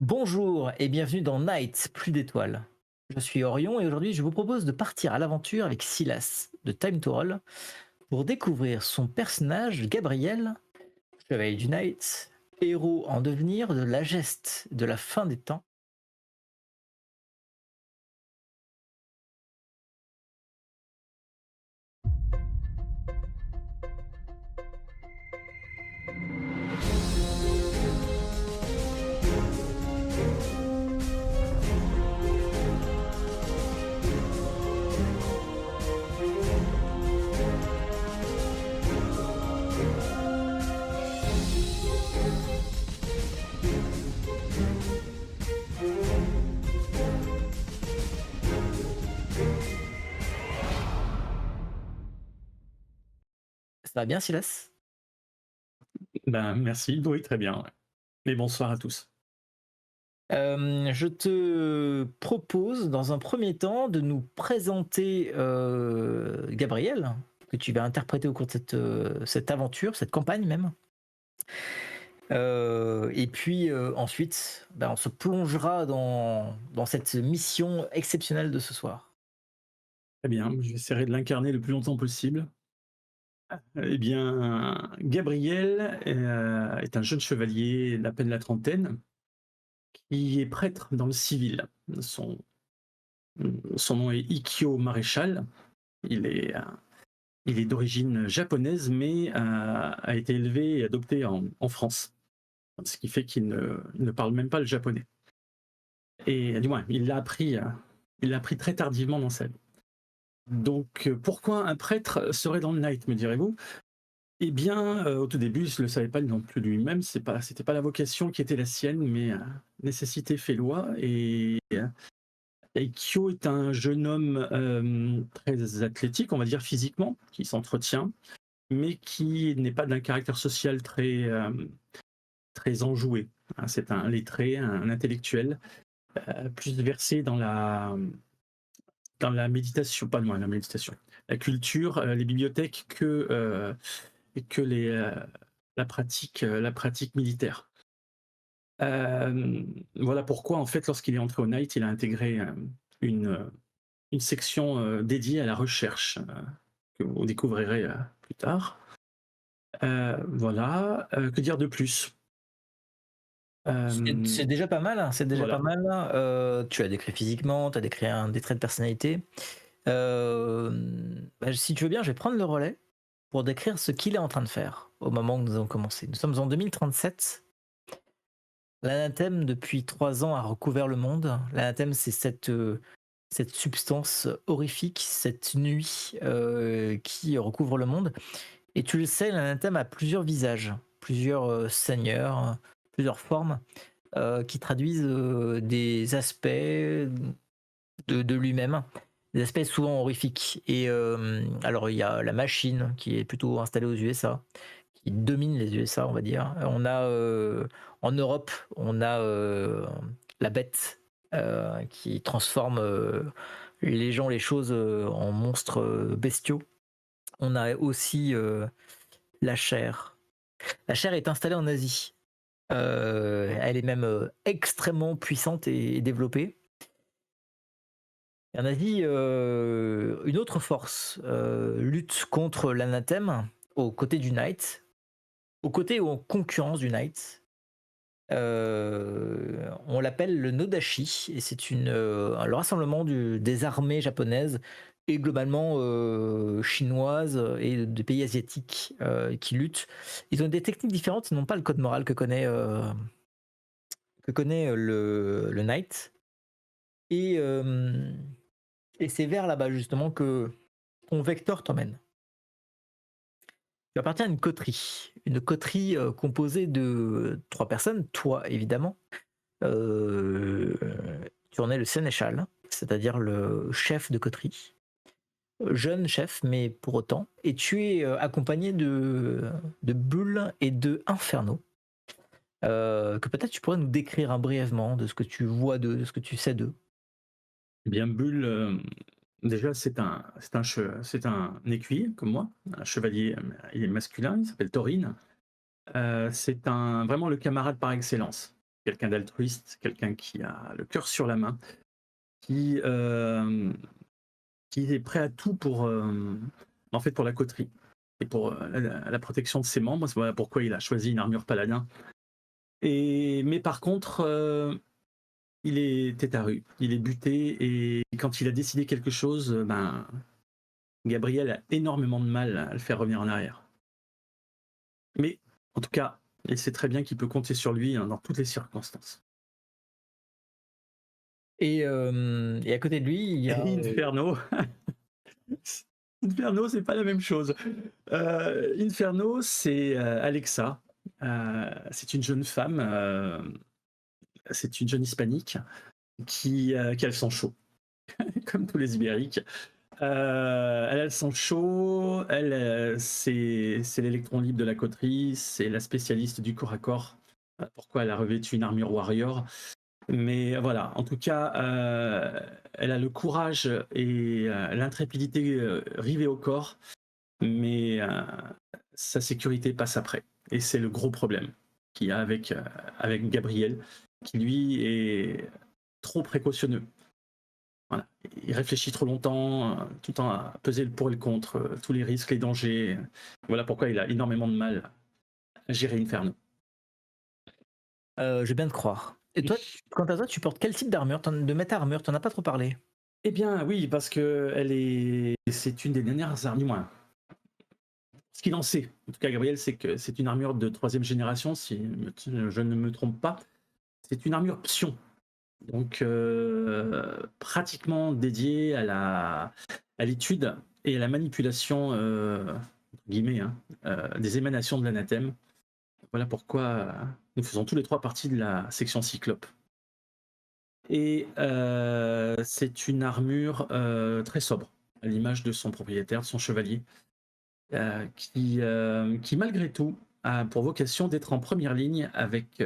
Bonjour et bienvenue dans Night, plus d'étoiles. Je suis Orion et aujourd'hui je vous propose de partir à l'aventure avec Silas de Time to Roll pour découvrir son personnage Gabriel, chevalier du Night, héros en devenir de la geste de la fin des temps. Ça va bien Silas? Ben, merci, oui, très bien, ouais. Et bonsoir à tous. Je te propose dans un premier temps de nous présenter Gabriel, que tu vas interpréter au cours de cette aventure, cette campagne même. Et puis ensuite, on se plongera dans cette mission exceptionnelle de ce soir. Très bien, j'essaierai de l'incarner le plus longtemps possible. Eh bien, Gabriel est un jeune chevalier d'à peine la trentaine qui est prêtre dans le civil. Son, son nom est Ikkyo Maréchal. Il est, euh, il est d'origine japonaise, mais a été élevé et adopté en France, ce qui fait qu'il ne parle même pas le japonais. Et du moins, il l'a appris très tardivement dans sa vie. Donc, pourquoi un prêtre serait dans le Night, me direz-vous? Eh bien, au tout début, il ne le savait pas non plus lui-même, c'était pas la vocation qui était la sienne, mais nécessité fait loi. Et Kyo est un jeune homme très athlétique, on va dire physiquement, qui s'entretient, mais qui n'est pas d'un caractère social très enjoué, hein. C'est un lettré, un intellectuel, plus versé dans la méditation, pas loin la méditation, la culture, les bibliothèques que la pratique militaire. Voilà pourquoi, en fait, lorsqu'il est entré au Night, il a intégré une, une section dédiée à la recherche, que vous découvrirez plus tard. Voilà, que dire de plus? C'est déjà pas mal, hein, c'est déjà pas Voilà. mal. Tu as décrit physiquement, tu as décrit des traits de personnalité. Si tu veux bien, je vais prendre le relais pour décrire ce qu'il est en train de faire au moment où nous avons commencé. Nous sommes en 2037. L'anathème, depuis 3 ans, a recouvert le monde. L'anathème, c'est cette substance horrifique, cette nuit qui recouvre le monde. Et tu le sais, l'anathème a plusieurs visages, plusieurs seigneurs, plusieurs formes qui traduisent des aspects de lui-même, des aspects souvent horrifiques. Et alors, il y a la machine qui est plutôt installée aux USA, qui domine les USA, on va dire. On a en Europe, on a la bête qui transforme les gens, les choses en monstres bestiaux. On a aussi la chair. La chair est installée en Asie. Elle est même extrêmement puissante et développée. Et en Asie, une autre force lutte contre l'anathème aux côtés du Knight, aux côtés ou en concurrence du Knight. On l'appelle le Nodashi et c'est le rassemblement des armées japonaises et globalement chinoises et des pays asiatiques qui luttent. Ils ont des techniques différentes, ils n'ont pas le code moral que connaît le Knight. Et, euh, et c'est vers là-bas justement que ton vecteur t'emmène. Tu appartiens à une coterie composée de 3 personnes, toi évidemment. Euh, Tu en es le sénéchal, c'est-à-dire le chef de coterie, jeune chef, mais pour autant. Et tu es accompagné de Bull et de Inferno, que peut-être tu pourrais nous décrire brièvement de ce que tu vois d'eux, de ce que tu sais d'eux. Eh bien, Bull, déjà, c'est un écuyer comme moi, un chevalier, il est masculin, il s'appelle Taurine. C'est vraiment le camarade par excellence. quelqu'un d'altruiste, quelqu'un qui a le cœur sur la main, qui, hem, qui est prêt à tout pour, en fait, pour la coterie et pour, la protection de ses membres. C'est voilà pourquoi il a choisi une armure paladin mais par contre, il est têtardu, il est buté et quand il a décidé quelque chose, ben, Gabriel a énormément de mal à le faire revenir en arrière. Mais en tout cas, il sait très bien qu'il peut compter sur lui, hein, dans toutes les circonstances. Et à côté de lui, il y a. Et Inferno, Inferno, c'est pas la même chose. Inferno, c'est Alexa. C'est une jeune femme, c'est une jeune hispanique qui a le sang chaud, comme tous les ibériques. Elle a le sang chaud, elle, c'est l'électron libre de la coterie, c'est la spécialiste du corps à corps. Pourquoi elle a revêtu une armure warrior. Mais voilà, en tout cas, elle a le courage et l'intrépidité rivée au corps, mais sa sécurité passe après. Et c'est le gros problème qu'il y a avec Gabriel, qui lui est trop précautionneux. Voilà. Il réfléchit trop longtemps, tout le temps à peser le pour et le contre, tous les risques, les dangers. Voilà pourquoi il a énormément de mal à gérer Inferno. Je veux bien te croire. Et toi, quant à toi, tu portes quel type d'armure, de méta-armure? T'en as pas trop parlé. Eh bien, oui, parce que c'est une des dernières armes, du moins. Ce qu'il en sait, en tout cas, Gabriel, c'est que c'est une armure de troisième génération, si je ne me trompe pas. C'est une armure Psion, donc pratiquement dédiée à l'étude et à la manipulation, entre guillemets, hein, des émanations de l'anathème. Voilà pourquoi nous faisons tous les trois partie de la section Cyclope. Et c'est une armure très sobre, à l'image de son propriétaire, de son chevalier, qui malgré tout a pour vocation d'être en première ligne avec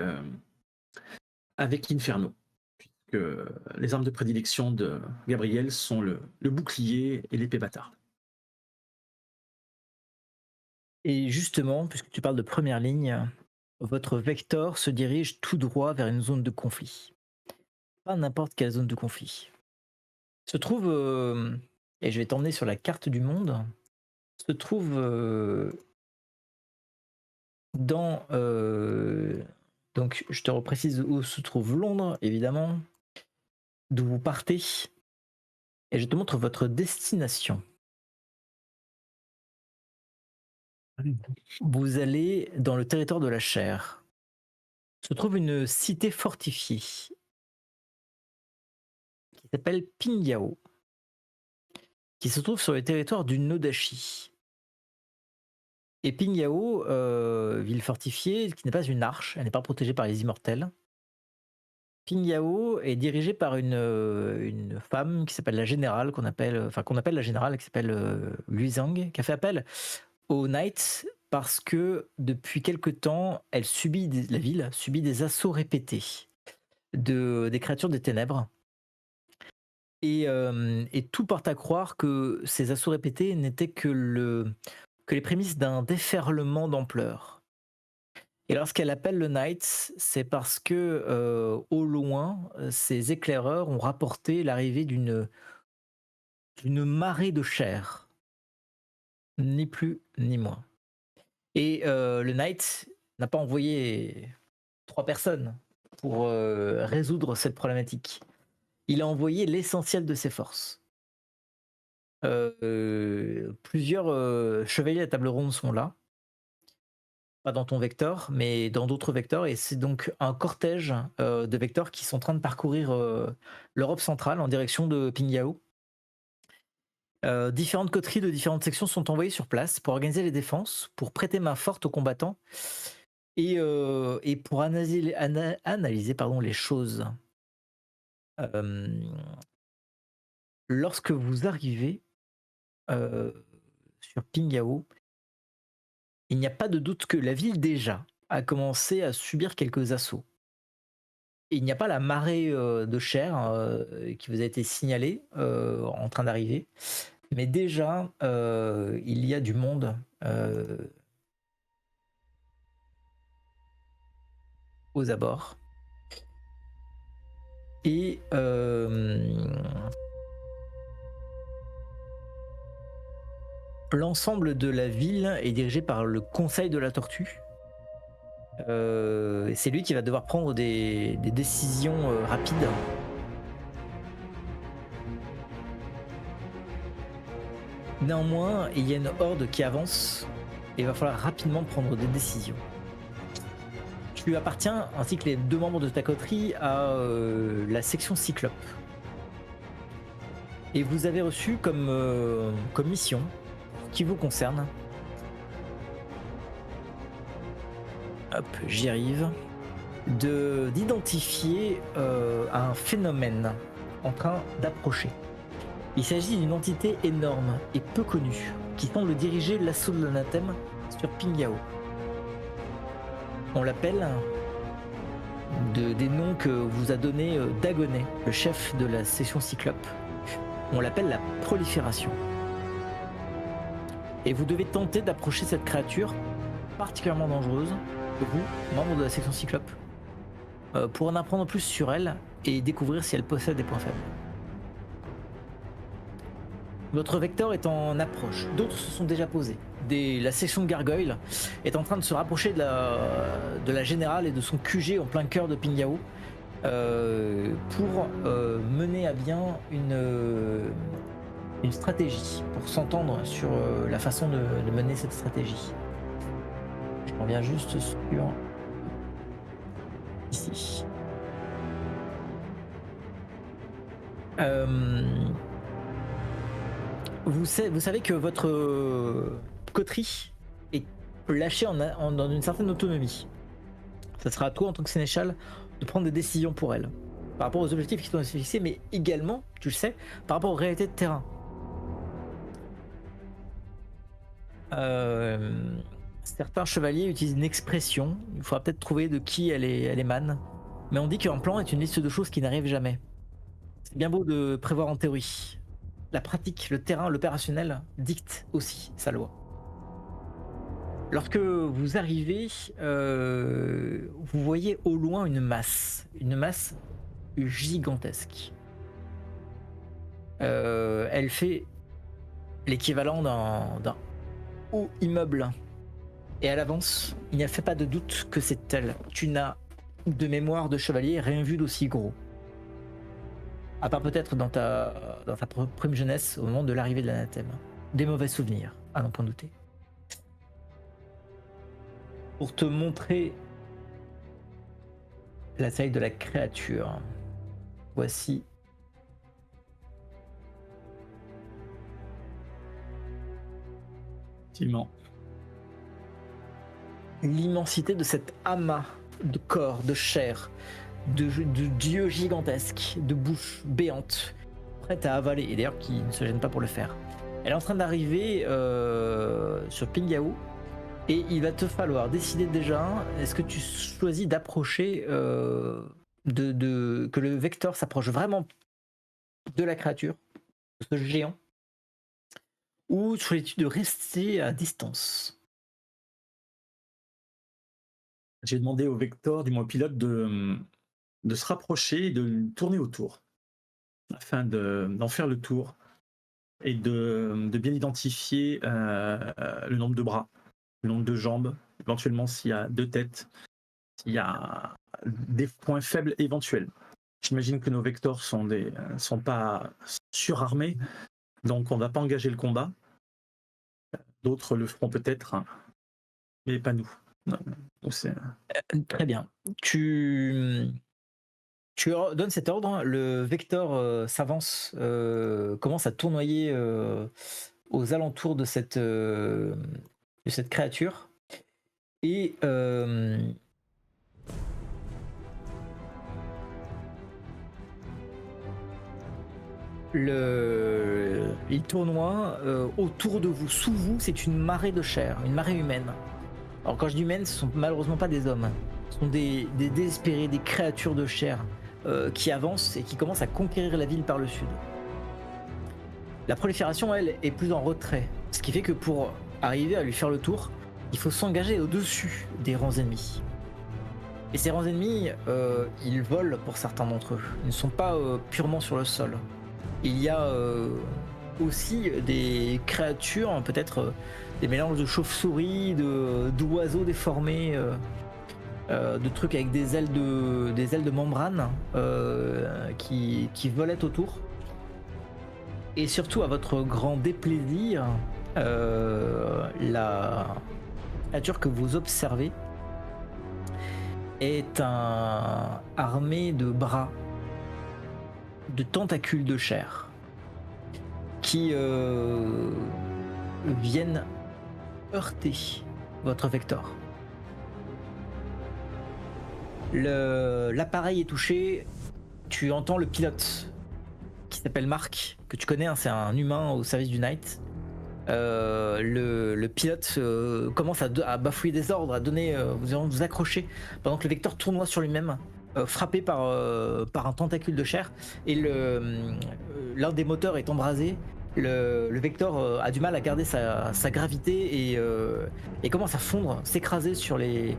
Inferno, puisque les armes de prédilection de Gabriel sont le bouclier et l'épée bâtarde. Et justement, puisque tu parles de première ligne, votre vecteur se dirige tout droit vers une zone de conflit. Pas n'importe quelle zone de conflit. Se trouve, et je vais t'emmener sur la carte du monde, se trouve dans. Donc, je te reprécise où se trouve Londres, évidemment, d'où vous partez, et je te montre votre destination. Vous allez dans le territoire de la Chair. Se trouve une cité fortifiée qui s'appelle Pingyao, qui se trouve sur le territoire du Nodashi. Et Pingyao, ville fortifiée, qui n'est pas une arche, elle n'est pas protégée par les immortels. Pingyao est dirigée par une femme qui s'appelle la générale, qu'on appelle la générale, qui s'appelle Lu Zhang, qui a fait appel aux Knights parce que depuis quelque temps, la ville subit des assauts répétés des créatures des ténèbres. Et tout porte à croire que ces assauts répétés n'étaient que les prémices d'un déferlement d'ampleur. Et lorsqu'elle appelle le Knights, c'est parce que au loin, ces éclaireurs ont rapporté l'arrivée d'une marée de chair, ni plus ni moins. Et le Knight n'a pas envoyé 3 personnes pour résoudre cette problématique. Il a envoyé l'essentiel de ses forces. Plusieurs chevaliers à table ronde sont là. Pas dans ton vecteur, mais dans d'autres vecteurs. Et c'est donc un cortège de vecteurs qui sont en train de parcourir l'Europe centrale en direction de Pingyao. Différentes coteries de différentes sections sont envoyées sur place pour organiser les défenses, pour prêter main forte aux combattants et pour analyser les choses. Lorsque vous arrivez sur Pingyao, il n'y a pas de doute que la ville déjà a commencé à subir quelques assauts. Et il n'y a pas la marée de chair qui vous a été signalée en train d'arriver, mais déjà il y a du monde aux abords. Et l'ensemble de la ville est dirigé par le Conseil de la Tortue. Et c'est lui qui va devoir prendre des décisions rapides. Néanmoins, il y a une horde qui avance et il va falloir rapidement prendre des décisions. Tu appartiens, ainsi que les 2 membres de ta coterie, à la section Cyclope. Et vous avez reçu comme mission, qui vous concerne. Hop, j'y arrive. D'identifier un phénomène en train d'approcher. Il s'agit d'une entité énorme et peu connue qui semble diriger l'assaut de l'anathème sur Pingyao. On l'appelle des noms que vous a donné Dagonet, le chef de la section Cyclope. On l'appelle la prolifération. Et vous devez tenter d'approcher cette créature particulièrement dangereuse, vous, membre de la section Cyclope, pour en apprendre plus sur elle et découvrir si elle possède des points faibles. Votre vecteur est en approche, d'autres se sont déjà posés. La section de Gargoyle est en train de se rapprocher de la générale et de son QG en plein cœur de Pingyao pour mener à bien une stratégie, pour s'entendre sur la façon de mener cette stratégie. Je reviens juste sur ici. Vous savez que votre coterie est lâchée dans une certaine autonomie. Ça sera à toi en tant que sénéchal de prendre des décisions pour elle, par rapport aux objectifs qui sont fixés, mais également, tu le sais, par rapport aux réalités de terrain. Certains chevaliers utilisent une expression, il faudra peut-être trouver de qui elle émane, mais on dit qu'un plan est une liste de choses qui n'arrivent jamais. C'est bien beau de prévoir en théorie. La pratique, le terrain, l'opérationnel dicte aussi sa loi. Lorsque vous arrivez, vous voyez au loin une masse gigantesque. Elle fait l'équivalent d'un haut immeuble. Et à l'avance, il n'y a fait pas de doute que c'est elle. Tu n'as de mémoire de chevalier rien vu d'aussi gros. À part peut-être dans ta prime jeunesse, au moment de l'arrivée de l'anathème. Des mauvais souvenirs, à n'en point douter. Pour te montrer la taille de la créature, voici effectivement l'immensité de cet amas de corps, de chair, de dieux gigantesques, de bouches béantes, prêtes à avaler, et d'ailleurs qui ne se gênent pas pour le faire. Elle est en train d'arriver sur Pingyao, et il va te falloir décider déjà, est-ce que tu choisis d'approcher, que le vecteur s'approche vraiment de la créature, de ce géant, ou choisis-tu de rester à distance? J'ai demandé au vecteur, du moins pilote, de se rapprocher et de tourner autour, afin d'en faire le tour et de bien identifier le nombre de bras, le nombre de jambes, éventuellement s'il y a 2 têtes, s'il y a des points faibles éventuels. J'imagine que nos vecteurs sont pas surarmés, donc on ne va pas engager le combat. D'autres le feront peut-être, mais pas nous. Non, très bien. Tu donnes cet ordre, le vecteur s'avance, commence à tournoyer aux alentours de cette créature. Et il tournoie autour de vous, sous vous, c'est une marée de chair, une marée humaine. Alors quand je dis humaine, ce sont malheureusement pas des hommes, ce sont des désespérés, des créatures de chair qui avancent et qui commencent à conquérir la ville par le sud. La prolifération, elle, est plus en retrait, ce qui fait que pour arriver à lui faire le tour, il faut s'engager au-dessus des rangs ennemis. Et ces rangs ennemis, ils volent pour certains d'entre eux. Ils ne sont pas purement sur le sol. Il y a aussi des créatures, peut-être des mélanges de chauves-souris, d'oiseaux déformés, de trucs avec des ailes de membrane qui volaient autour. Et surtout, à votre grand déplaisir, la créature que vous observez est armé de bras, de tentacules de chair, qui viennent heurter votre vecteur. L'appareil est touché, tu entends le pilote qui s'appelle Marc, que tu connais, hein, c'est un humain au service du Knight. Le pilote commence à bafouiller des ordres, à donner, vous accrocher, pendant que le vecteur tournoie sur lui-même, frappé par un tentacule de chair, et l'un des moteurs est embrasé. Le vecteur a du mal à garder sa gravité et commence à fondre, s'écraser sur les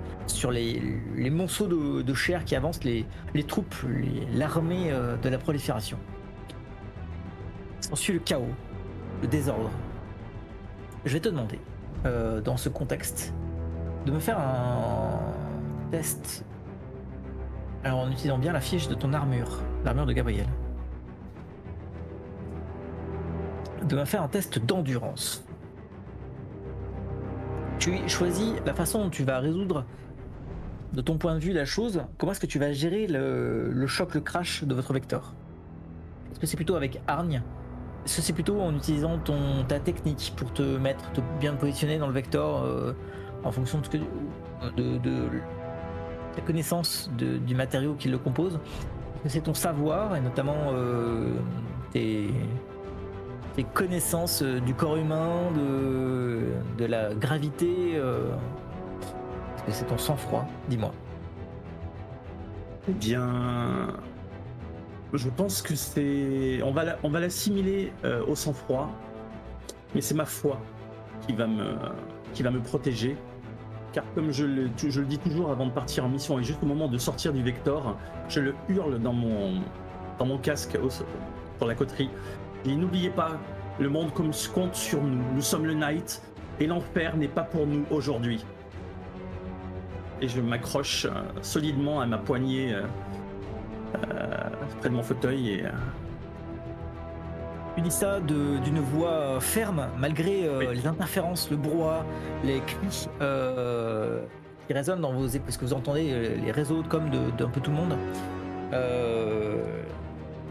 monceaux de chair qui avancent, les troupes, l'armée de la prolifération. S'ensuit le chaos, le désordre. Je vais te demander, dans ce contexte, de me faire un test, alors en utilisant bien la fiche de ton armure, l'armure de Gabriel. De me faire un test d'endurance. Tu choisis la façon dont tu vas résoudre, de ton point de vue, la chose. Comment est-ce que tu vas gérer le choc, le crash de votre vecteur? Est-ce que c'est plutôt avec hargne? Est-ce que c'est plutôt en utilisant ta technique pour te bien te positionner dans le vecteur en fonction de ta connaissance du matériau qui le compose? Est-ce que c'est ton savoir et notamment tes connaissances du corps humain, de la gravité? Est-ce que c'est ton sang-froid? Dis-moi. Eh bien, je pense que on va l'assimiler au sang-froid, mais c'est ma foi qui va me protéger. Car comme je le dis toujours avant de partir en mission et juste au moment de sortir du Vector, je le hurle dans mon casque sur la coterie. Et n'oubliez pas, le monde compte sur nous. Nous sommes le Knight et l'enfer n'est pas pour nous aujourd'hui. Et je m'accroche solidement à ma poignée près de mon fauteuil et Tu dis ça d'une voix ferme, malgré oui. les interférences, le brouhaha, les cris qui résonnent dans vos écoutes, parce que vous entendez les réseaux de com d'un peu tout le monde.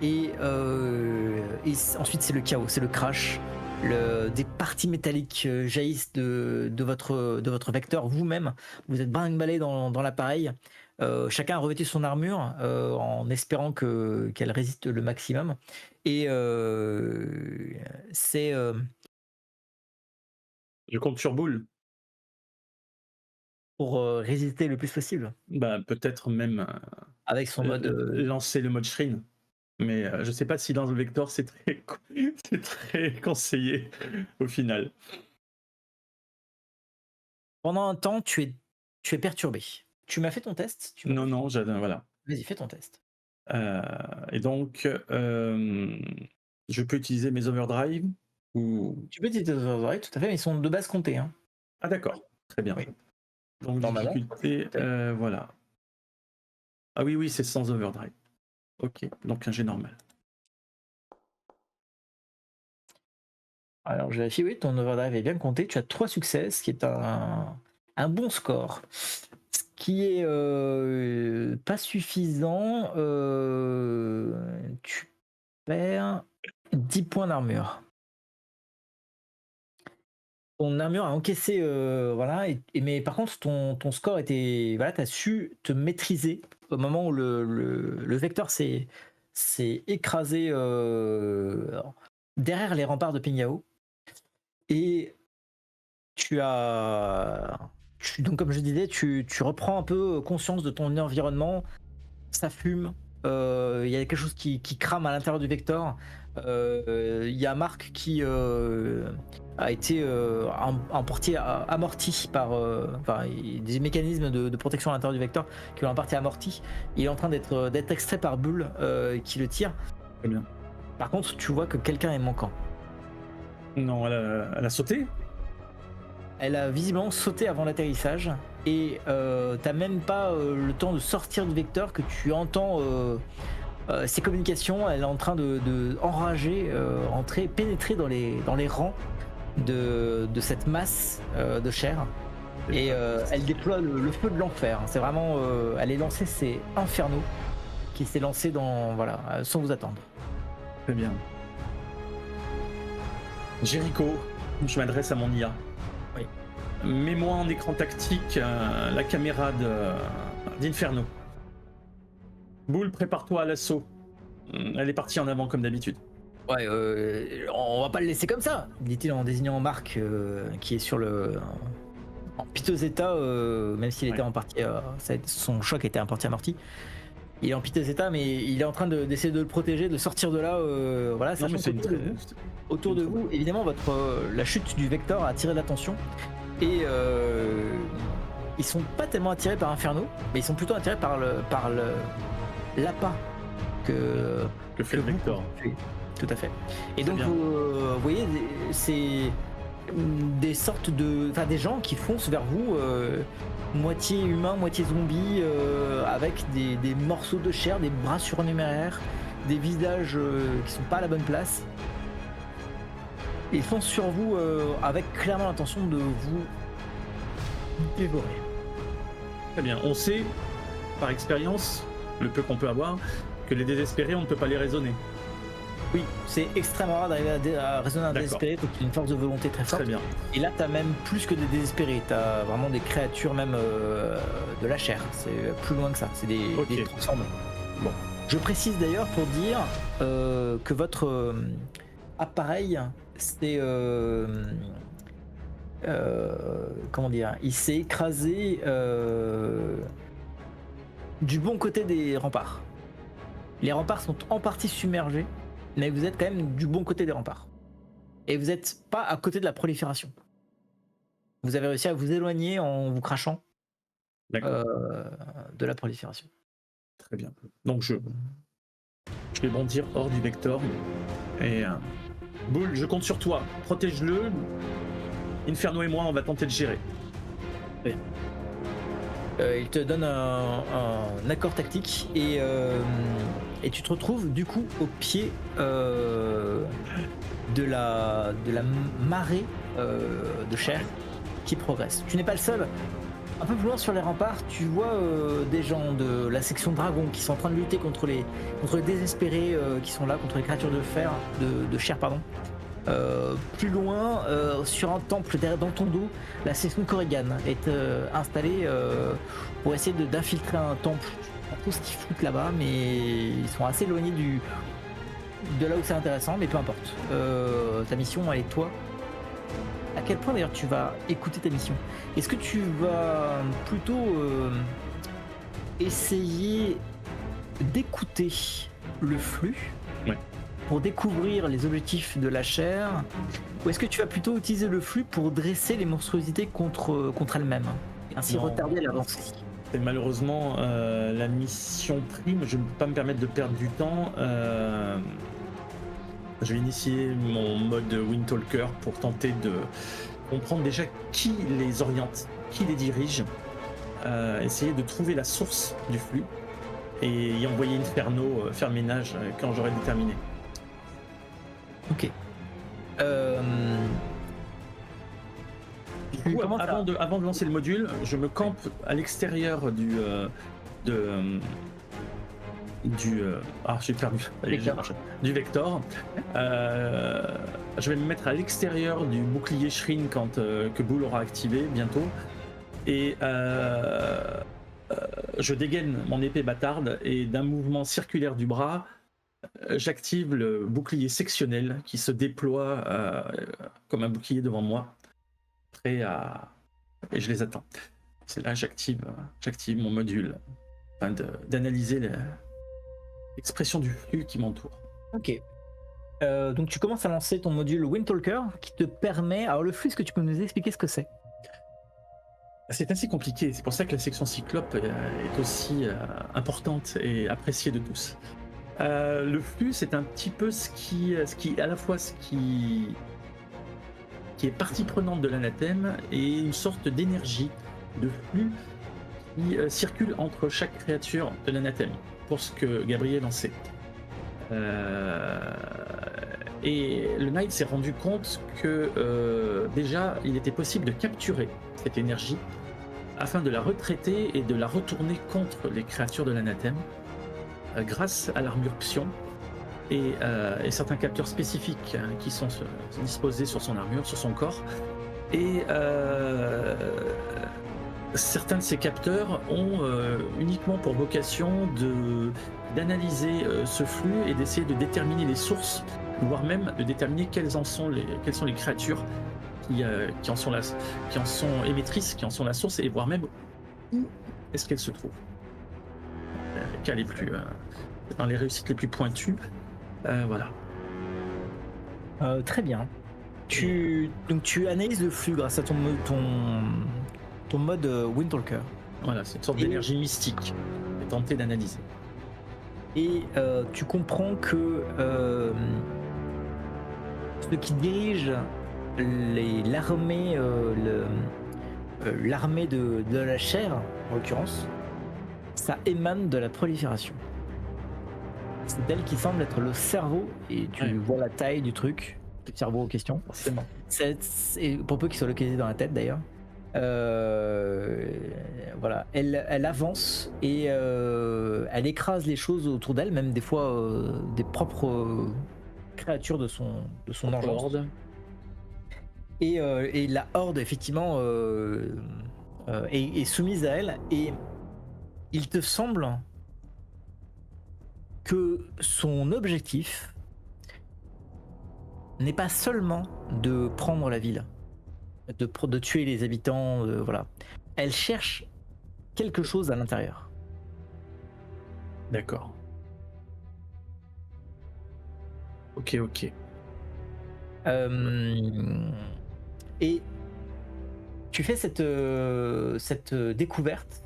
Et ensuite, c'est le chaos, c'est le crash. Des parties métalliques jaillissent de votre vecteur. Vous-même, vous êtes brinque-ballé dans l'appareil. Chacun a revêtu son armure en espérant qu'elle résiste le maximum. Et c'est Je compte sur Boule. pour résister le plus possible Bah, peut-être même avec son mode. lancer le mode Shrine. Mais je sais pas si dans le Vector c'est c'est très conseillé au final. Pendant un temps, tu es perturbé. Tu m'as fait ton test? Non, voilà. Vas-y, fais ton test. Et donc, je peux utiliser mes overdrive ou... Tu peux utiliser tes oreilles, tout à fait, mais ils sont de base comptés. Hein. Ah d'accord, très bien. Oui. Donc Normalement. difficulté, voilà. Ah oui, c'est sans overdrive. Ok, donc un jet normal. Alors, je vérifie, oui, ton overdrive est bien compté. Tu as 3 succès, ce qui est un bon score. Ce qui est pas suffisant. Tu perds 10 points d'armure. Ton armure a encaissé, voilà, mais par contre, ton score était. Voilà, tu as su te maîtriser au moment où le vecteur s'est écrasé derrière les remparts de Pingyao. Et donc comme je disais, tu reprends un peu conscience de ton environnement. Ça fume, Il y a quelque chose qui crame à l'intérieur du Vector. Il y a Marc qui a été amorti par enfin, des mécanismes de protection à l'intérieur du Vector qui l'ont en partie amorti. Il est en train d'être extrait par Bull qui le tire. Très bien. Par contre, tu vois que quelqu'un est manquant. Non, elle a sauté. Elle a visiblement sauté avant l'atterrissage et t'as même pas le temps de sortir du Vecteur que tu entends ses communications. Elle est en train de enrager, entrer, pénétrer dans les rangs de cette masse de chair. Et elle déploie le feu de l'enfer. C'est vraiment, elle est lancée, c'est Inferno qui s'est lancé sans vous attendre. Très bien. Jericho, je m'adresse à mon IA. Oui. Mets-moi en écran tactique la caméra d'Inferno. Bull, prépare-toi à l'assaut. Elle est partie en avant comme d'habitude. Ouais, on va pas le laisser comme ça, dit-il en désignant Marc qui est sur en piteux état, même s'il était en partie, son choc était en partie amorti. Il est en piteux état, mais il est en train d'essayer de le protéger, de sortir de là. Voilà, Non, mais sachant autour de vous, évidemment, la chute du Vector a attiré l'attention et ils sont pas tellement attirés par Inferno, mais ils sont plutôt attirés par l'appât que fait le Vector. Tout à fait. Et donc vous voyez, c'est des sortes des gens qui foncent vers vous, moitié humain, moitié zombie, avec des morceaux de chair, des bras surnuméraires, des visages qui sont pas à la bonne place. Ils foncent sur vous avec clairement l'intention de vous dévorer. Très bien. On sait, par expérience, le peu qu'on peut avoir, que les désespérés, on ne peut pas les raisonner. Oui, c'est extrêmement rare d'arriver à raisonner un désespéré, donc une force de volonté très forte. Très bien. Et là, t'as même plus que des désespérés, t'as vraiment des créatures même de la chair. C'est plus loin que ça, c'est des transformés. Bon. Je précise d'ailleurs pour dire que votre appareil, c'est comment dire, il s'est écrasé du bon côté des remparts. Les remparts sont en partie submergés, mais vous êtes quand même du bon côté des remparts. Et vous n'êtes pas à côté de la prolifération. Vous avez réussi à vous éloigner en vous crachant de la prolifération. Très bien. Donc je vais bondir hors du Vector. Et Bull, je compte sur toi. Protège-le. Inferno et moi, on va tenter de gérer. Oui. Il te donne un accord tactique et tu te retrouves du coup au pied de la marée de chair qui progresse. Tu n'es pas le seul. Un peu plus loin sur les remparts, tu vois des gens de la section dragon qui sont en train de lutter contre les désespérés qui sont là, contre les créatures de chair, pardon. Plus loin, sur un temple derrière dans ton dos, la section Corrigan est installée pour essayer d'infiltrer un temple. Je sais pas trop ce qu'ils foutent là-bas, mais ils sont assez éloignés de là où c'est intéressant, mais peu importe. Ta mission, elle est toi. À quel point d'ailleurs tu vas écouter ta mission? Est-ce que tu vas plutôt essayer d'écouter le flux pour découvrir les objectifs de la chair, ou est-ce que tu vas plutôt utiliser le flux pour dresser les monstruosités contre elles-mêmes et ainsi retarder l'avancée? C'est malheureusement la mission prime, je ne peux pas me permettre de perdre du temps. Je vais initier mon mode Windtalker pour tenter de comprendre déjà qui les oriente, qui les dirige, essayer de trouver la source du flux et y envoyer Inferno faire ménage quand j'aurai déterminé. Ok. Du coup, avant de lancer le module, je me campe à l'extérieur du j'ai perdu. Du Vector. Je vais me mettre à l'extérieur du bouclier Shrine que Bull aura activé bientôt. Et je dégaine mon épée bâtarde et d'un mouvement circulaire du bras, j'active le bouclier sectionnel qui se déploie comme un bouclier devant moi. Et je les attends. C'est là que j'active mon module afin d'analyser l'expression du flux qui m'entoure. Ok. Donc tu commences à lancer ton module Windtalker qui te permet. Alors le flux, est-ce que tu peux nous expliquer ce que c'est? C'est assez compliqué, c'est pour ça que la section Cyclope est aussi importante et appréciée de tous. Le flux, c'est un petit peu ce qui à la fois ce qui est partie prenante de l'anathème et une sorte d'énergie de flux qui circule entre chaque créature de l'anathème, pour ce que Gabriel en sait. Et le Knight s'est rendu compte que déjà il était possible de capturer cette énergie afin de la retraiter et de la retourner contre les créatures de l'anathème grâce à l'armure Psion et certains capteurs spécifiques qui sont disposés sur son armure, sur son corps. Et certains de ces capteurs ont uniquement pour vocation d'analyser ce flux et d'essayer de déterminer les sources, voire même de déterminer quelles sont les créatures qui en sont émettrices, qui en sont la source, et voire même où est-ce qu'elles se trouvent. Cas les plus, dans les réussites les plus pointues. Voilà. Très bien. Donc tu analyses le flux grâce à ton mode Windtalker. Voilà, c'est une sorte d'énergie mystique et tenter d'analyser. Et tu comprends que ce qui dirige l'armée de la chair, en l'occurrence, ça émane de la prolifération. C'est elle qui semble être le cerveau, et tu vois la taille du truc, du cerveau en question. Forcément. Et pour peu qu'il soit localisé dans la tête d'ailleurs. Voilà, elle avance et elle écrase les choses autour d'elle, même des fois des propres créatures de son engeance. Horde. Et la horde effectivement est soumise à elle, et il te semble que son objectif n'est pas seulement de prendre la ville, de tuer les habitants, voilà. Elle cherche quelque chose à l'intérieur. D'accord. Ok. Et tu fais cette découverte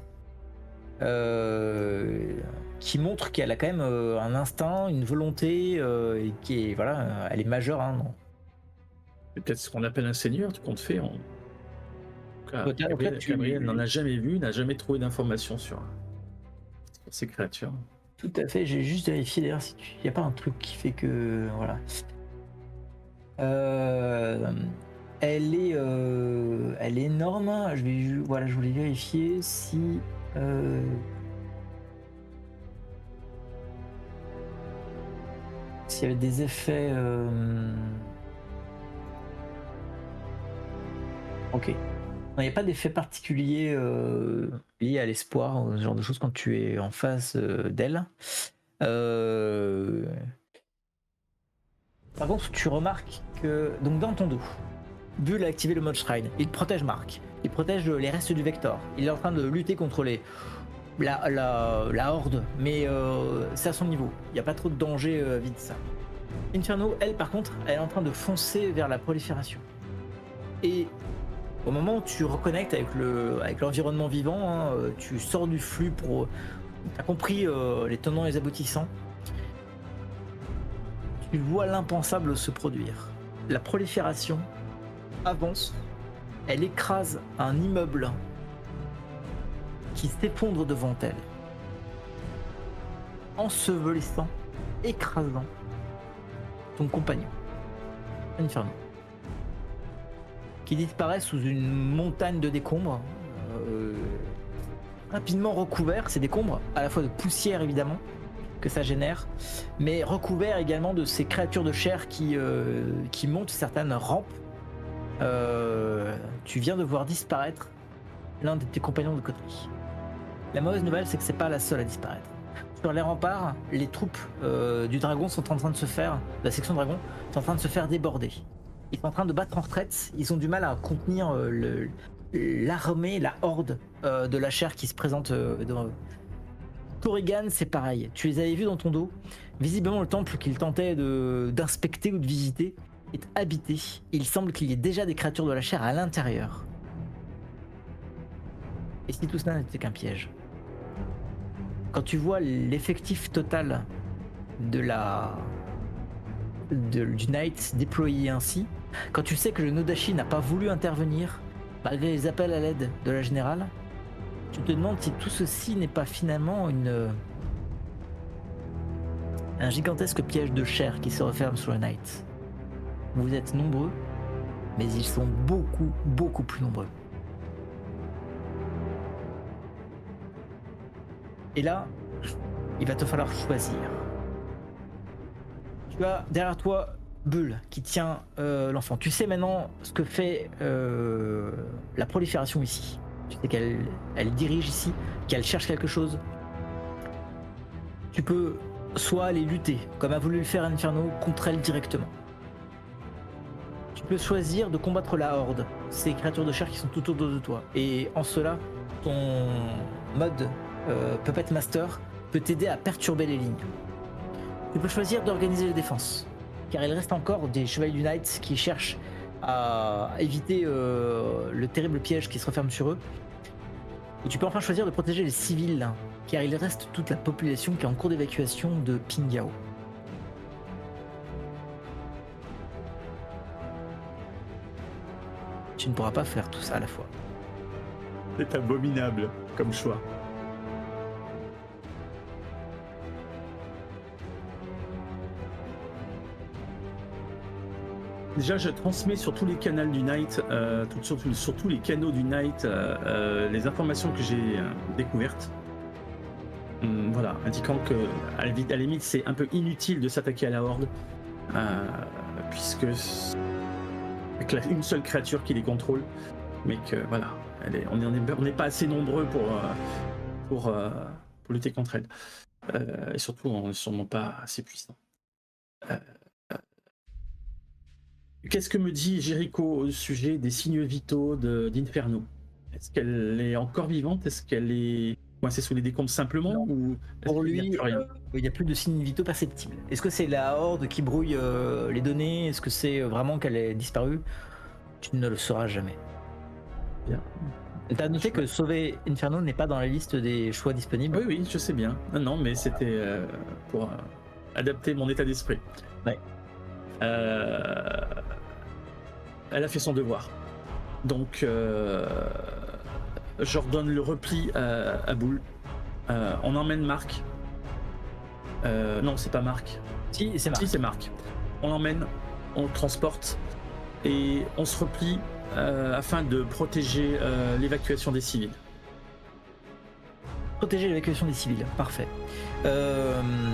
qui montre qu'elle a quand même un instinct, une volonté, et qui est, voilà, elle est majeure. Hein, non. C'est peut-être ce qu'on appelle un seigneur, tout compte fait. Gabriel n'en a jamais vu, n'a jamais trouvé d'informations sur ces créatures. Tout à fait, j'ai juste vérifié d'ailleurs s'il n'y a pas un truc qui fait que... Voilà. Elle est énorme. Je voulais vérifier si... s'il y avait des effets... Ok. Il n'y a pas d'effet particulier lié à l'espoir, ce genre de choses quand tu es en face d'elle. Par contre, tu remarques que donc dans ton dos, Bull a activé le mode Shrine. Il protège Mark. Il protège les restes du Vector. Il est en train de lutter contre la horde, mais c'est à son niveau. Il n'y a pas trop de danger vis de ça. Inferno, elle, par contre, elle est en train de foncer vers la prolifération. Et au moment où tu reconnectes avec l'environnement vivant, hein, tu sors du flux pour... Tu as compris les tenants et les aboutissants. Tu vois l'impensable se produire. La prolifération avance. Elle écrase un immeuble qui s'effondre devant elle, ensevelissant, écrasant ton compagnon, Inferno, qui disparaît sous une montagne de décombres, rapidement recouvert, ces décombres, à la fois de poussière évidemment, que ça génère, mais recouvert également de ces créatures de chair qui montent certaines rampes. Tu viens de voir disparaître l'un de tes compagnons de coterie. La mauvaise nouvelle, c'est que c'est pas la seule à disparaître. Sur les remparts, les troupes du dragon sont en train de se faire, la section dragon, sont en train de se faire déborder. Ils sont en train de battre en retraite, ils ont du mal à contenir l'armée, la horde de la chair qui se présente devant eux. Torrigan, c'est pareil. Tu les avais vus dans ton dos. Visiblement, le temple qu'il tentait d'inspecter ou de visiter est habité. Il semble qu'il y ait déjà des créatures de la chair à l'intérieur. Et si tout cela n'était qu'un piège? Quand tu vois l'effectif total du Knight déployé ainsi, quand tu sais que le Nodashi n'a pas voulu intervenir, malgré les appels à l'aide de la générale, tu te demandes si tout ceci n'est pas finalement un gigantesque piège de chair qui se referme sur le Knight. Vous êtes nombreux, mais ils sont beaucoup, beaucoup plus nombreux. Et là, il va te falloir choisir. Tu as derrière toi Bull qui tient l'enfant. Tu sais maintenant ce que fait la prolifération ici. Tu sais qu'elle dirige ici, qu'elle cherche quelque chose. Tu peux soit aller lutter, comme a voulu le faire Inferno, contre elle directement. Tu peux choisir de combattre la Horde, ces créatures de chair qui sont tout autour de toi. Et en cela, ton mode Puppet Master peut t'aider à perturber les lignes. Tu peux choisir d'organiser les défenses, car il reste encore des chevaliers du Knight qui cherchent à éviter le terrible piège qui se referme sur eux. Et tu peux enfin choisir de protéger les civils, car il reste toute la population qui est en cours d'évacuation de Pingyao. Tu ne pourras pas faire tout ça à la fois. C'est abominable comme choix. Déjà, je transmets sur tous les canaux du Night, sur tous les canaux du Night, les informations que j'ai découvertes. Voilà, indiquant que à la limite, c'est un peu inutile de s'attaquer à la Horde, puisque avec une seule créature qui les contrôle, mais que voilà, on n'est pas assez nombreux pour lutter contre elle, et surtout, on n'est sûrement pas assez puissant. Qu'est-ce que me dit Jericho au sujet des signes vitaux d'Inferno? Est-ce qu'elle est encore vivante? Est-ce qu'elle est coincée sous les décombres simplement? Non. Ou pour lui, il n'y a plus de signes vitaux perceptibles. Est-ce que c'est la Horde qui brouille les données? Est-ce que c'est vraiment qu'elle est disparue? Tu ne le sauras jamais. Bien. T'as noté que sauver Inferno n'est pas dans la liste des choix disponibles? Oui, je sais bien. Non, mais c'était pour adapter mon état d'esprit. Ouais. Elle a fait son devoir. Donc, j'ordonne le repli à Bull. On emmène Marc. Non, c'est pas Marc. Si, c'est Marc. Si, c'est Marc. On l'emmène, on le transporte et on se replie afin de protéger l'évacuation des civils. Protéger l'évacuation des civils, parfait.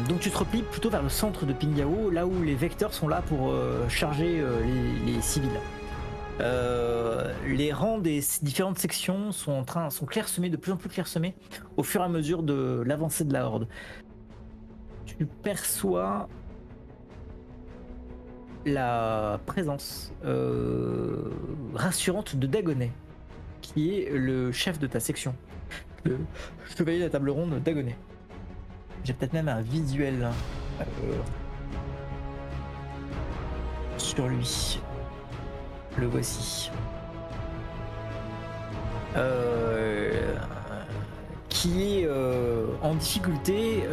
Donc tu te replies plutôt vers le centre de Pingyao, là où les vecteurs sont là pour charger les civils. Les rangs des différentes sections sont clairsemés, de plus en plus clairsemés, au fur et à mesure de l'avancée de la Horde. Tu perçois la présence rassurante de Dagonet, qui est le chef de ta section. Le chevalier de la table ronde Dagonet. J'ai peut-être même un visuel sur lui. Le voici. Qui est en difficulté.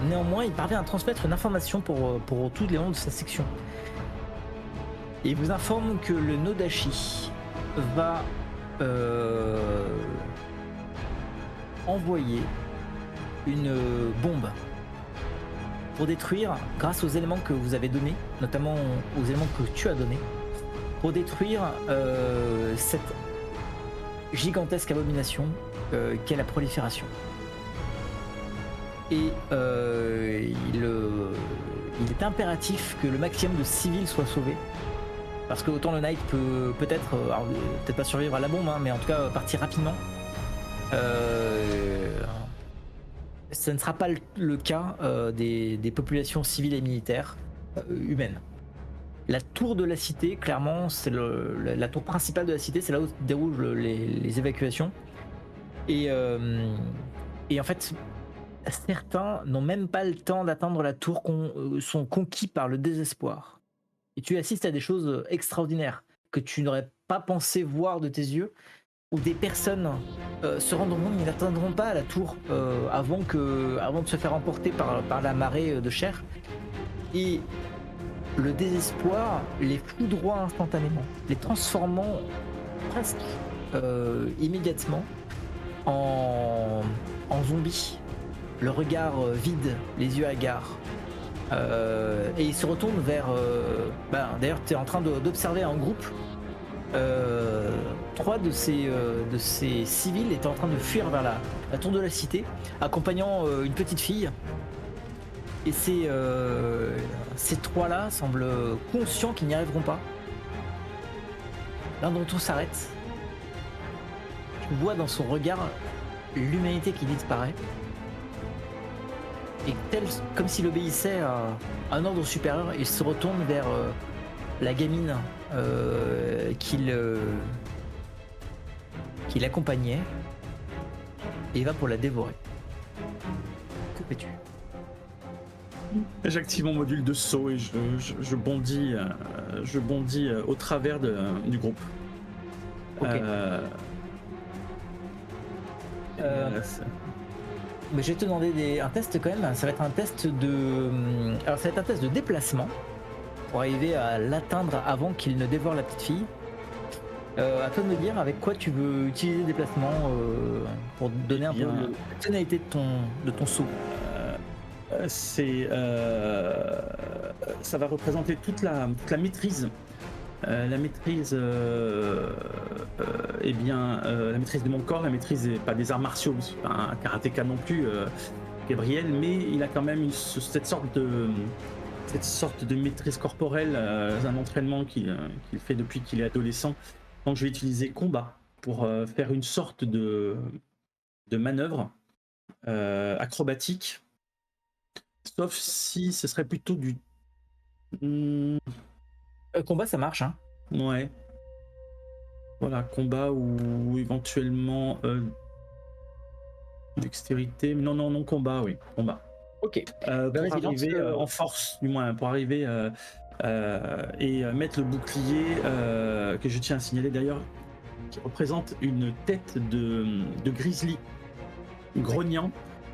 Néanmoins, il parvient à transmettre une information pour tous les membres de sa section. Et il vous informe que le Nodashi va envoyer une bombe pour détruire, grâce aux éléments que vous avez donnés, notamment aux éléments que tu as donnés, pour détruire cette gigantesque abomination qu'est la prolifération. Et il est impératif que le maximum de civils soient sauvés, parce que autant le Knight peut peut-être pas survivre à la bombe, mais en tout cas partir rapidement. Ce ne sera pas le cas des populations civiles et militaires humaines. La tour de la cité, clairement, c'est la tour principale de la cité, c'est là où se déroulent les évacuations. Et en fait, certains n'ont même pas le temps d'atteindre la tour, sont conquis par le désespoir. Et tu assistes à des choses extraordinaires que tu n'aurais pas pensé voir de tes yeux, où des personnes se rendront compte qu'ils n'atteindront pas la tour avant de se faire emporter par la marée de chair. Et le désespoir les foudroie instantanément, les transformant presque immédiatement en, en zombies. Le regard vide, les yeux hagards. Et ils se retournent vers... d'ailleurs, tu es en train d'observer un groupe. Trois de ces civils étaient en train de fuir vers la tour de la cité, accompagnant une petite fille. Et ces trois-là semblent conscients qu'ils n'y arriveront pas. L'un d'entre eux s'arrête. Tu vois dans son regard l'humanité qui disparaît. Et comme s'il obéissait à un ordre supérieur, il se retourne vers la gamine qu'il accompagnait et il va pour la dévorer. Que fais-tu? J'active mon module de saut et je bondis au travers du groupe. Ok. Mais je vais te demander un test quand même. Ça va être un test alors ça va être un test de déplacement pour arriver à l'atteindre avant qu'il ne dévore la petite fille. À toi de me dire avec quoi tu veux utiliser le déplacement pour donner un peu la tonalité de ton saut. Ça va représenter toute la maîtrise. La maîtrise de mon corps, la maîtrise pas des arts martiaux, c'est pas un karatéka non plus, Gabriel, mais il a quand même cette sorte de maîtrise corporelle, un entraînement qu'il fait depuis qu'il est adolescent. Donc je vais utiliser combat pour faire une sorte de manœuvre acrobatique, sauf si ce serait plutôt du... Combat ça marche hein. Ouais. Voilà, combat ou éventuellement dextérité. Non, combat, oui, combat. Ok. Pour arriver en force, du moins, pour arriver et mettre le bouclier que je tiens à signaler d'ailleurs, qui représente une tête de grizzly grognant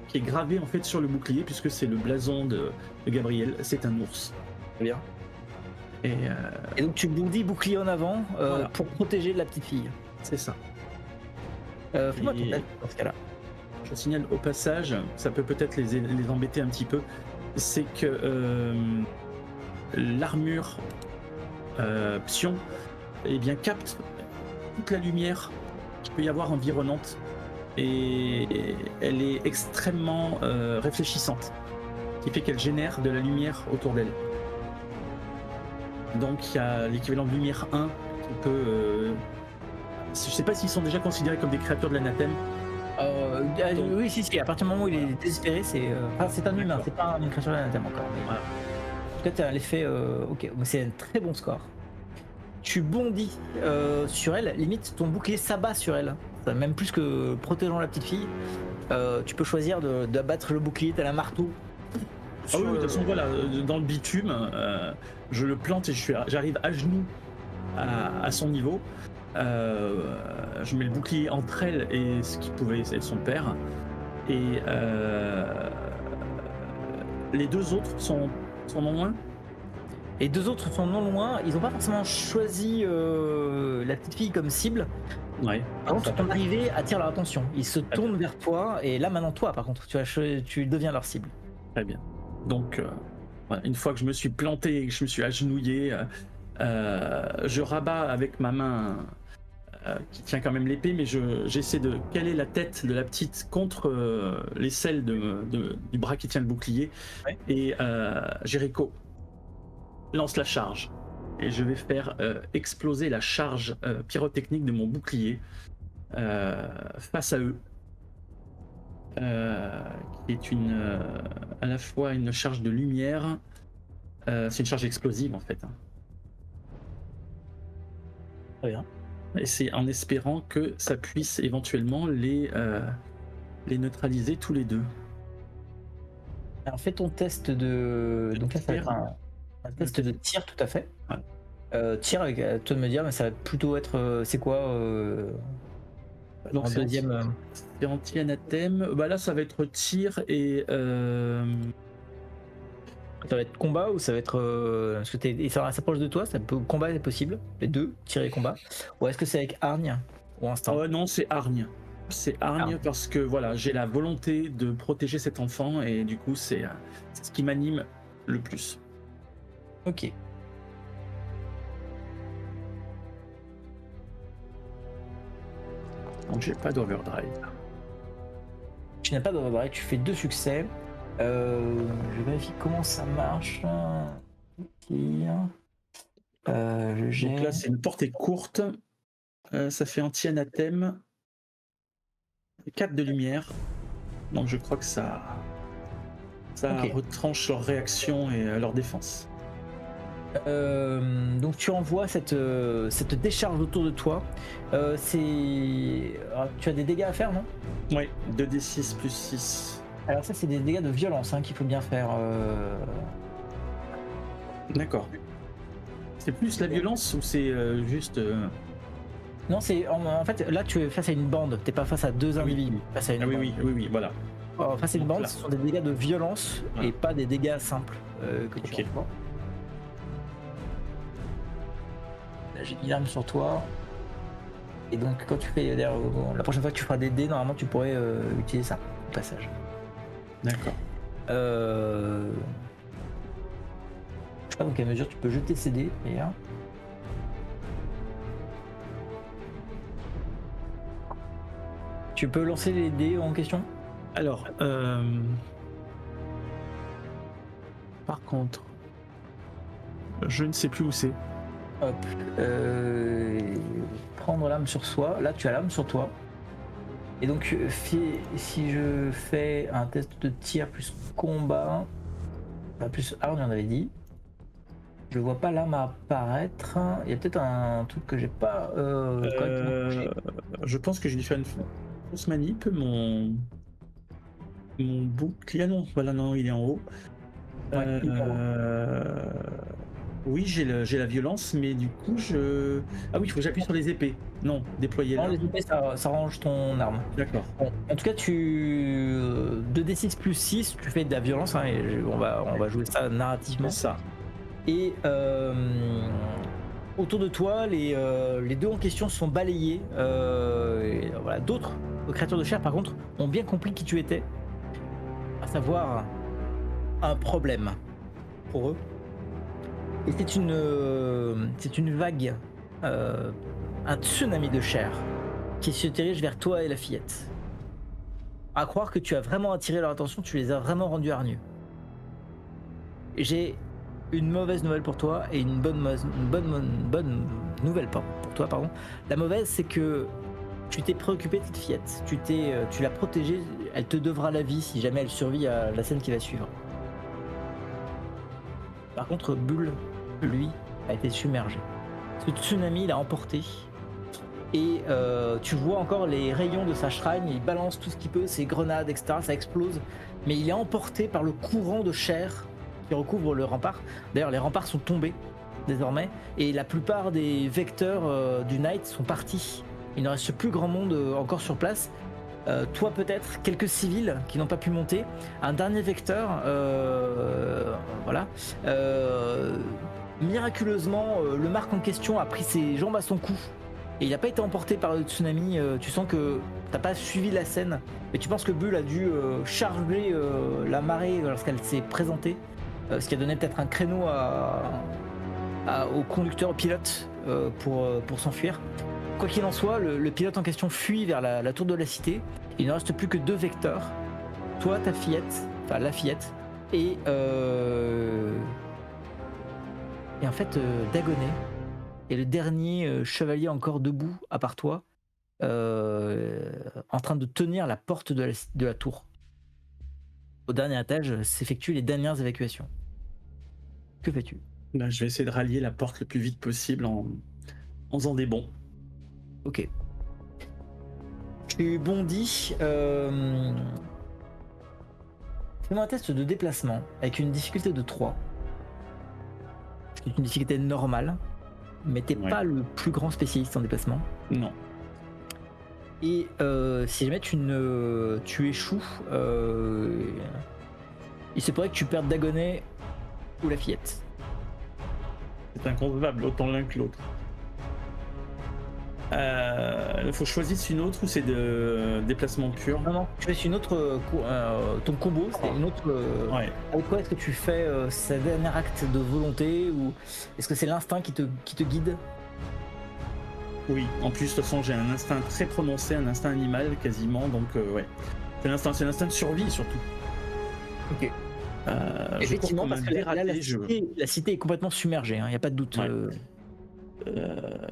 qui est gravé en fait sur le bouclier puisque c'est le blason de Gabriel, c'est un ours. Très bien. Et donc tu bondis bouclier en avant voilà. Pour protéger la petite fille. C'est ça. Fais-moi ton test dans ce cas-là. Je signale au passage, ça peut peut-être les embêter un petit peu, c'est que l'armure Psion capte toute la lumière qu'il peut y avoir environnante et elle est extrêmement réfléchissante, ce qui fait qu'elle génère de la lumière autour d'elle. Donc il y a l'équivalent de lumière 1 qui peut... je sais pas s'ils sont déjà considérés comme des créatures de l'anathème. Oui, si, à partir du moment où il est désespéré, c'est un humain, c'est pas une créature de l'anathème encore. Mais... Voilà. En tout cas, tu as l'effet... ok, c'est un très bon score. Tu bondis sur elle, limite ton bouclier s'abat sur elle. Même plus que protégeant la petite fille. Tu peux choisir d'abattre le bouclier, t'as un marteau. Ah oui, de toute façon, voilà, dans le bitume, je le plante et j'arrive à genoux à son niveau. Je mets le bouclier entre elle et ce qui pouvait être son père. Et les deux autres sont non loin. Les deux autres sont non loin. Ils n'ont pas forcément choisi la petite fille comme cible. Ouais. Par contre, ton arrivée attire leur attention. Ils se tournent vers toi et là maintenant toi, par contre, tu deviens leur cible. Très bien. Donc, voilà, une fois que je me suis planté et que je me suis agenouillé, je rabats avec ma main qui tient quand même l'épée, mais j'essaie de caler la tête de la petite contre les selles du bras qui tient le bouclier. Ouais. Et Jericho lance la charge. Et je vais faire exploser la charge pyrotechnique de mon bouclier face à eux. Qui est à la fois une charge de lumière, c'est une charge explosive en fait. Très bien. Et c'est en espérant que ça puisse éventuellement les neutraliser tous les deux. Alors fais ton test de. De Donc là, ça va être tir. un Le test test. de tir, tout à fait. Voilà. Tir avec à toi de me dire, mais ça va plutôt être. C'est quoi Donc en deuxième c'est anti-anathème. Bah là, ça va être tir et ça va être combat ou ça va être. Parce que et ça s'approche de toi, combat est possible. Les deux, tir et combat. Ou est-ce que c'est avec hargne ou instinct? oh non, c'est hargne. C'est hargne Hargne. parce que voilà, j'ai la volonté de protéger cet enfant et du coup, c'est ce qui m'anime le plus. Ok. Donc j'ai pas d'overdrive. Tu n'as pas d'overdrive, tu fais 2 succès. Je vérifie comment ça marche. Ok. Je Donc là, c'est une portée courte. Ça fait anti-anathème. 4 de lumière. Donc je crois que ça Ok. retranche leur réaction et leur défense. Donc tu envoies cette décharge autour de toi. Tu as des dégâts à faire, non? Oui, 2d6 plus 6. Alors ça, c'est des dégâts de violence hein, qu'il faut bien faire. D'accord. C'est plus la violence ou c'est juste. Non, c'est en fait là tu es face à une bande. T'es pas face à deux Ah oui. individus. Face à une Ah oui, bande. oui, voilà. Face à une Donc bande, là. ce sont des dégâts de violence Voilà. et pas des dégâts simples que tu Ok. envoies. Là, j'ai mis l'arme sur toi. Et donc quand tu fais d'ailleurs, la prochaine fois que tu feras des dés, normalement tu pourrais utiliser ça au passage. D'accord. Je sais pas dans quelle mesure tu peux jeter ces dés d'ailleurs. Tu peux lancer les dés en question? Alors, par contre, je ne sais plus où c'est. Hop. Prendre l'arme sur soi. Là, tu as l'arme sur toi. Et donc, si je fais un test de tir plus combat, enfin, plus arme, on avait dit. Je vois pas l'arme apparaître. Il y a peut-être un truc que j'ai pas correctement touché. Je pense que j'ai dû faire une fausse manip. Mon bouclier. Ah non, voilà, non, il est en haut. Ouais, il est en haut. Oui, j'ai la violence, mais du coup, Ah oui, il faut que j'appuie sur les épées. Non, déployer Non, là. les épées, ça range ton arme. D'accord. Bon, en tout cas, 2d6 plus 6, tu fais de la violence, hein, et on va jouer ça narrativement. C'est ça. Et autour de toi, les deux en question sont balayés. Et voilà. D'autres créatures de chair, par contre, ont bien compris qui tu étais, à savoir un problème pour eux. Et c'est une vague, un tsunami de chair qui se dirige vers toi et la fillette. À croire que tu as vraiment attiré leur attention, tu les as vraiment rendus hargneux. J'ai une mauvaise nouvelle pour toi et une bonne nouvelle pour toi, pardon. La mauvaise, c'est que tu t'es préoccupé de cette fillette. Tu l'as protégée. Elle te devra la vie si jamais elle survit à la scène qui va suivre. Par contre, Bull, lui, a été submergé. Ce tsunami l'a emporté. Et tu vois encore les rayons de sa shrine. Il balance tout ce qu'il peut, ses grenades, etc. Ça explose. Mais il est emporté par le courant de chair qui recouvre le rempart. D'ailleurs, les remparts sont tombés désormais. Et la plupart des vecteurs du Knight sont partis. Il ne reste plus grand monde encore sur place. Toi peut-être, quelques civils qui n'ont pas pu monter. Un dernier vecteur, voilà. Miraculeusement, le Mark en question a pris ses jambes à son cou. Et il n'a pas été emporté par le tsunami. Tu sens que t'as pas suivi la scène. Mais tu penses que Bull a dû charger la marée lorsqu'elle s'est présentée. Ce qui a donné peut-être un créneau au conducteur, au pilote, pour s'enfuir. Quoi qu'il en soit, le pilote en question fuit vers la tour de la cité. Il ne reste plus que 2 vecteurs. Toi, ta fillette, enfin la fillette, et en fait Dagonet est le dernier chevalier encore debout, à part toi, en train de tenir la porte de la tour. Au dernier étage s'effectuent les dernières évacuations. Que fais-tu? Là, je vais essayer de rallier la porte le plus vite possible en faisant des bonds. Ok. Tu bondis. Fais-moi un test de déplacement avec une difficulté de 3. C'est une difficulté normale, mais t'es Ouais. pas le plus grand spécialiste en déplacement. Non. Et si jamais tu échoues, il se pourrait que tu perdes Dagonet ou la fillette. C'est inconcevable, autant l'un que l'autre. Il faut choisir une autre ou c'est de déplacement pur? Non, non, tu fais une autre. Ton combo, c'est une autre. Ouais. Avec quoi est-ce que tu fais ce dernier acte de volonté ou est-ce que c'est l'instinct qui te guide? Oui, en plus, de toute façon, j'ai un instinct très prononcé, un instinct animal quasiment, donc ouais. C'est l'instinct de survie surtout. Ok. Effectivement, Effectivement, parce que là, la cité est complètement submergée, il n'y a pas de doute. Ouais.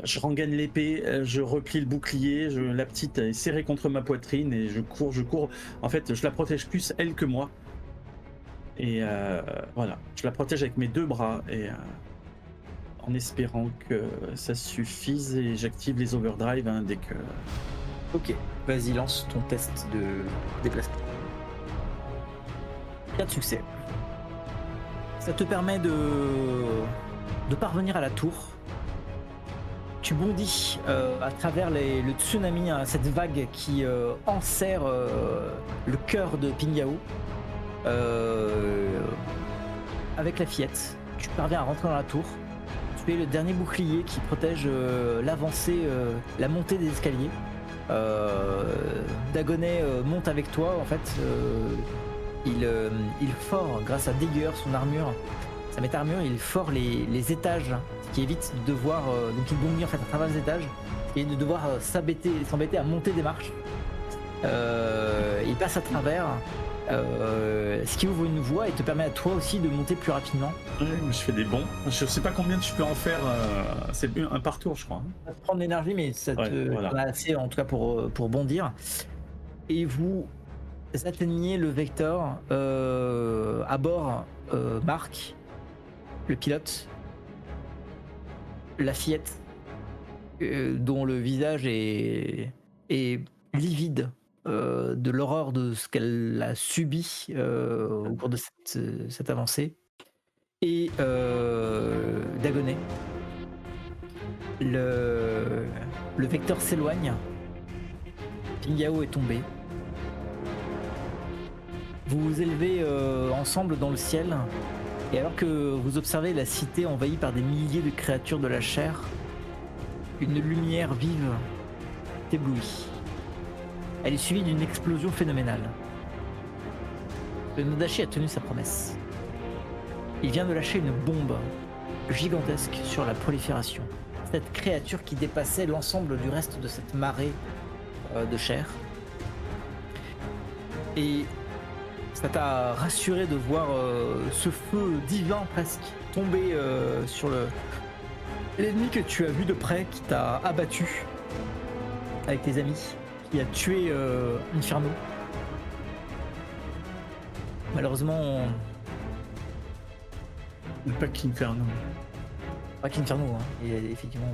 Je rengaine l'épée, je replie le bouclier, la petite est serrée contre ma poitrine et je cours. En fait, je la protège plus elle que moi. Et voilà, je la protège avec mes 2 bras et en espérant que ça suffise et j'active les overdrive dès que... Ok, vas-y, lance ton test de déplacement. 4 succès. Ça te permet de parvenir à la tour. Tu bondis à travers le tsunami, cette vague qui enserre le cœur de Pingyao. Avec la fillette, tu parviens à rentrer dans la tour. Tu es le dernier bouclier qui protège l'avancée, la montée des escaliers. Dagonet monte avec toi. En fait, il fore grâce à Dagger, son armure. Sa méta-armure, il fore les étages, ce qui évite de devoir. Donc il bondit en fait à travers les étages et de devoir s'embêter à monter des marches. Il passe à travers, ce qui ouvre une voie et te permet à toi aussi de monter plus rapidement. Ouais, je fais des bonds. Je sais pas combien tu peux en faire. C'est un par tour, je crois. Ça te prend de l'énergie, mais ça te voilà. t'en as assez en tout cas pour bondir. Et vous atteignez le Vector à bord. Marc, le pilote, la fillette, dont le visage est livide de l'horreur de ce qu'elle a subi au cours de cette avancée, et Dagonet. Le Vecteur s'éloigne. Pingyao est tombé. Vous vous élevez ensemble dans le ciel. Et alors que vous observez la cité envahie par des milliers de créatures de la chair, une lumière vive t'éblouit. Elle est suivie d'une explosion phénoménale. Le Nodashi a tenu sa promesse. Il vient de lâcher une bombe gigantesque sur la prolifération. Cette créature qui dépassait l'ensemble du reste de cette marée de chair. Et ça t'a rassuré de voir ce feu divin presque tomber sur l'ennemi que tu as vu de près, qui t'a abattu avec tes amis, qui a tué Inferno. Malheureusement, Pas qu'Inferno. pas qu'Inferno, il y a effectivement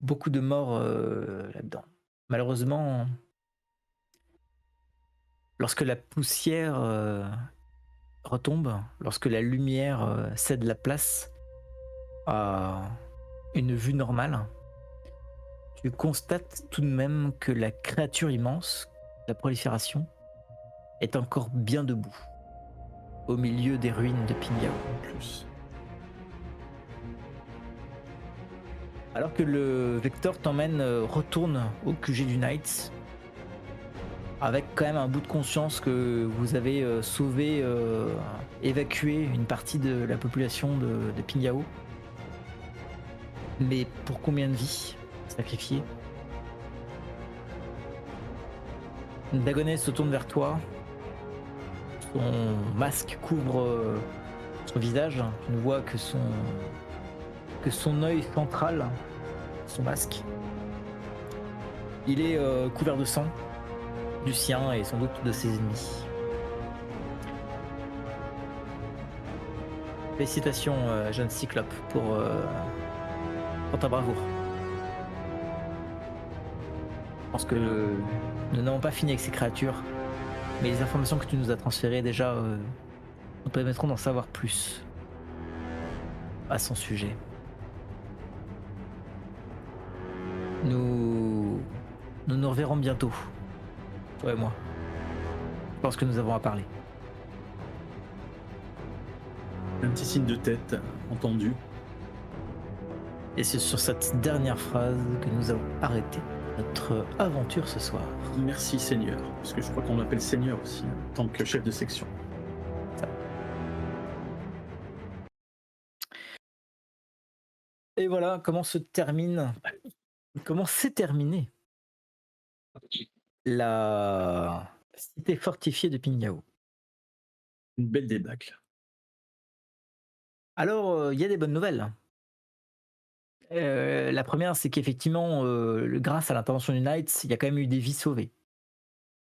beaucoup de morts là-dedans. Malheureusement, lorsque la poussière retombe, lorsque la lumière cède la place à une vue normale, tu constates tout de même que la créature immense, la prolifération, est encore bien debout, au milieu des ruines de Pingyao en plus. Alors que le Vector retourne au QG du Knights, avec quand même un bout de conscience que vous avez évacué une partie de la population de Pingyao. Mais pour combien de vies sacrifiées? Dagonet se tourne vers toi. Son masque couvre son visage. Tu ne vois que son œil central, son masque. Il est couvert de sang, du sien et sans doute de ses ennemis. Félicitations, jeune Cyclope, pour ta bravoure. Je pense que nous n'avons pas fini avec ces créatures. Mais les informations que tu nous as transférées déjà nous permettront d'en savoir plus à son sujet. Nous nous nous reverrons bientôt, toi et moi. Je pense que nous avons à parler. Un petit signe de tête entendu. Et c'est sur cette dernière phrase que nous avons arrêté notre aventure ce soir. Merci Seigneur, parce que je crois qu'on m'appelle Seigneur aussi, en tant que chef de section. Et voilà comment s'est terminée la cité fortifiée de Pingyao. Une belle débâcle. Alors, il y a des bonnes nouvelles. La première, c'est qu'effectivement, grâce à l'intervention du Knights, il y a quand même eu des vies sauvées.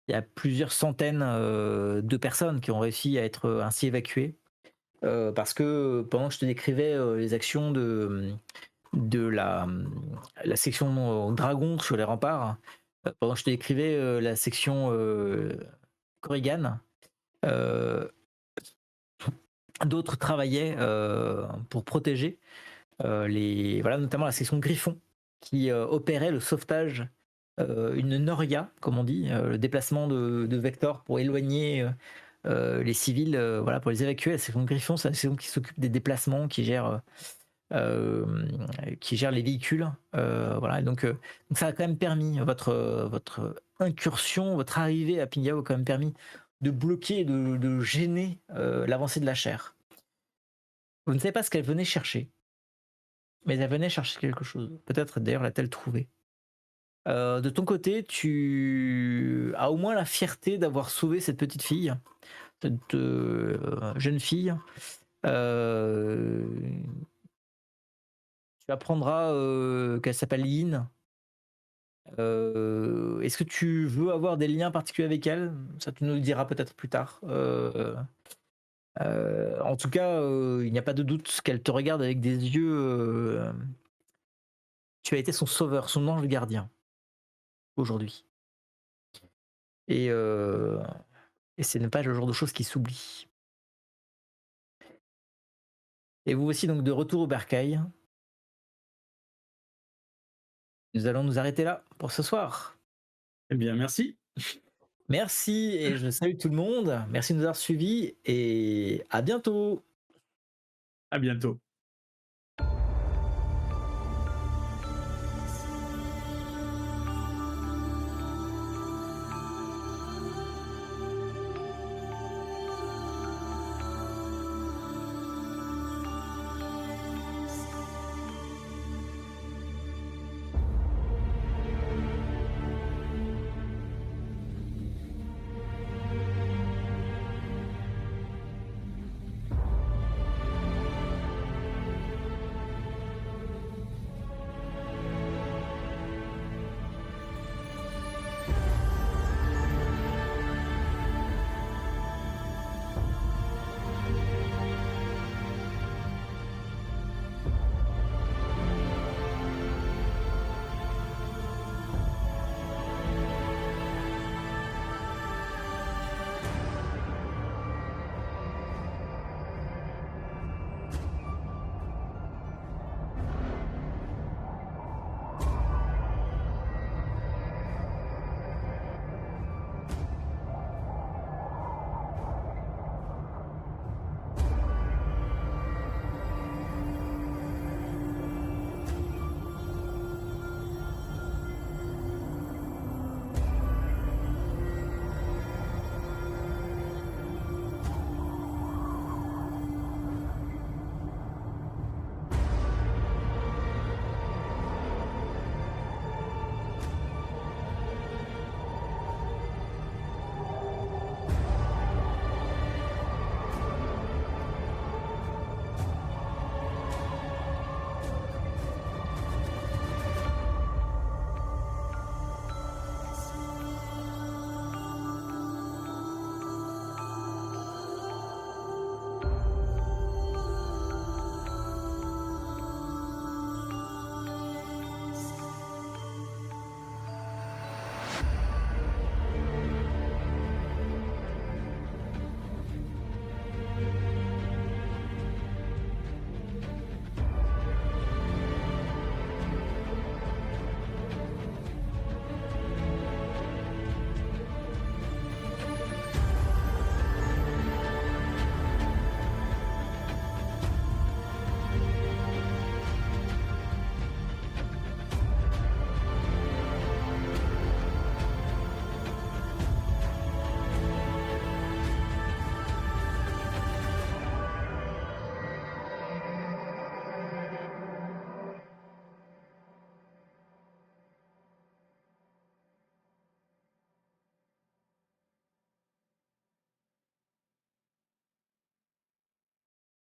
Il y a plusieurs centaines, de personnes qui ont réussi à être, ainsi évacuées, parce que pendant que je te décrivais, les actions de la section, dragon sur les remparts, pendant que je te décrivais, la section, Korrigan, heu, d'autres travaillaient, pour protéger, voilà, notamment la section Griffon qui, opérait le sauvetage, une noria comme on dit, le déplacement de vecteurs pour éloigner, les civils, voilà, pour les évacuer. La section Griffon, c'est la section qui s'occupe des déplacements, qui gère les véhicules, voilà. Donc ça a quand même permis votre incursion, votre arrivée à Pingyao a quand même permis de bloquer, de gêner, l'avancée de la chair. Vous ne savez pas ce qu'elle venait chercher, mais elle venait chercher quelque chose. Peut-être d'ailleurs l'a-t-elle trouvé. De ton côté, tu as au moins la fierté d'avoir sauvé cette petite fille, cette, jeune fille. Heu, Tu apprendras, qu'elle s'appelle Yin. Est-ce que tu veux avoir des liens particuliers avec elle? Ça, tu nous le diras peut-être plus tard. En tout cas, il n'y a pas de doute qu'elle te regarde avec des yeux, tu as été son sauveur, son ange gardien, aujourd'hui. Et heu et ce n'est pas le genre de choses qui s'oublie. Et vous voici donc de retour au bercail. Nous allons nous arrêter là pour ce soir. Eh bien, merci. Merci et je salue tout le monde. Merci de nous avoir suivis et à bientôt. À bientôt.